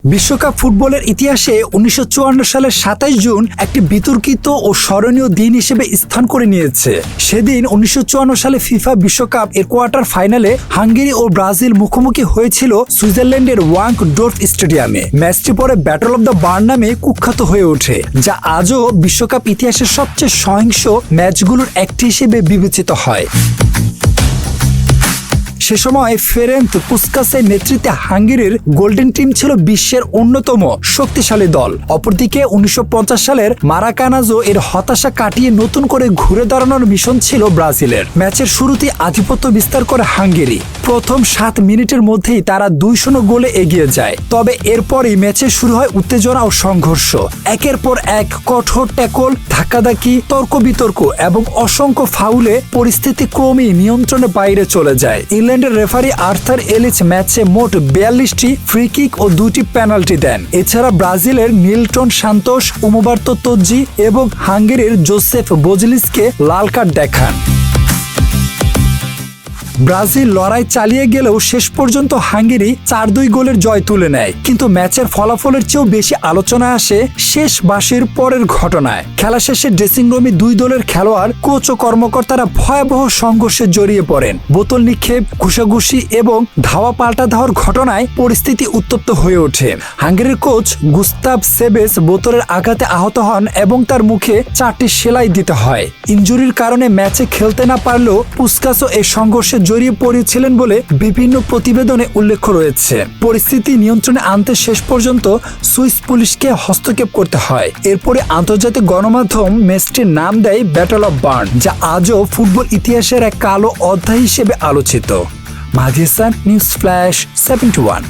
বিশ্বকাপ ফুটবলের ইতিহাসে 1954 সালের 27 জুন একটি বিতর্কিত ও স্মরণীয় দিন হিসেবে স্থান করে নিয়েছে। সেদিন 1954 সালে ফিফা বিশ্বকাপ এর কোয়ার্টার ফাইনালে হাঙ্গেরি ও ব্রাজিল মুখোমুখি হয়েছিল সুইজারল্যান্ডের ওয়াঙ্কডোর্ফ স্টেডিয়ামে। ম্যাচটি পরে ব্যাটল অব দ্য বার্ন নামে কুখ্যাত হয়ে ওঠে, যা আজও বিশ্বকাপ ইতিহাসের সবচেয়ে সহিংস ম্যাচগুলোর একটি হিসেবে বিবেচিত হয়। সে সময় ফেরেন্ত পুস্কাসের নেতৃত্বে হাঙ্গেরির গোল্ডেন টিম ছিল বিশ্বের অন্যতম শক্তিশালী দল। অপরদিকে 1950 সালের মারাকানাজো এর হতাশা কাটিয়ে নতুন করে ঘুরে দাঁড়ানোর মিশন ছিল ব্রাজিলের। ম্যাচের শুরুতেই আধিপত্য বিস্তার করে হাঙ্গেরি। প্রথম 7 মিনিটের মধ্যেই তারা 2-0 গোলে এগিয়ে যায়। তবে এরপরই ম্যাচে শুরু হয় উত্তেজনা ও সংঘর্ষ। একের পর এক কঠোর ট্যাকল, ধাক্কাধাক্কি, তর্ক বিতর্ক এবং অসংখ্য ফাউলে পরিস্থিতি ক্রমেই নিয়ন্ত্রণের বাইরে চলে যায়। ইংল্যান্ডের রেফারি আর্থার এলিচ ম্যাচে মোট 42টি ফ্রি কিক ও 2টি পেনাল্টি দেন। এছাড়া ব্রাজিলের নিলটন সান্তোস, উমবার্তো তোজ্জি এবং হাঙ্গেরির জোসেফ বোজলিসকে লাল কার্ড দেখান। ব্রাজিল লড়াই চালিয়ে গেলেও শেষ পর্যন্ত হাঙ্গেরি 4-2 গোলের জয় তুলে নেয়। কিন্তু ম্যাচের ফলাফলের চেয়েও বেশি আলোচনা আসে শেষ বাঁশির পরের ঘটনায়। খেলা শেষে ড্রেসিং রুমে দুই দলের খেলোয়াড়, কোচ ও কর্মকর্তারা ভয়াবহ সংঘর্ষে জড়িয়ে পড়েন। বোতল নিক্ষেপ, ঘুষাঘুষি এবং ধাওয়া পাল্টা ধাওয়ার ঘটনায় পরিস্থিতি উত্তপ্ত হয়ে ওঠে। হাঙ্গেরির কোচ গুস্তাভ সেবেস বোতলের আঘাতে আহত হন এবং তার মুখে 4টি সেলাই দিতে হয়। ইনজুরির কারণে ম্যাচে খেলতে না পারলেও পুস্কাসও এই সংঘর্ষে জড়িয়ে পড়েছিলেন বলে বিভিন্ন প্রতিবেদনে উল্লেখ রয়েছে। পরিস্থিতি নিয়ন্ত্রণে আনতে শেষ পর্যন্ত সুইস পুলিশকে হস্তক্ষেপ করতে হয়। এরপরে আন্তর্জাতিক গণমাধ্যম ম্যাচটির নাম দেয় ব্যাটল অব বার্ন, যা আজও ফুটবল ইতিহাসের এক কালো অধ্যায় হিসেবে আলোচিত। মাহিসান, নিউজ ফ্ল্যাশ 71।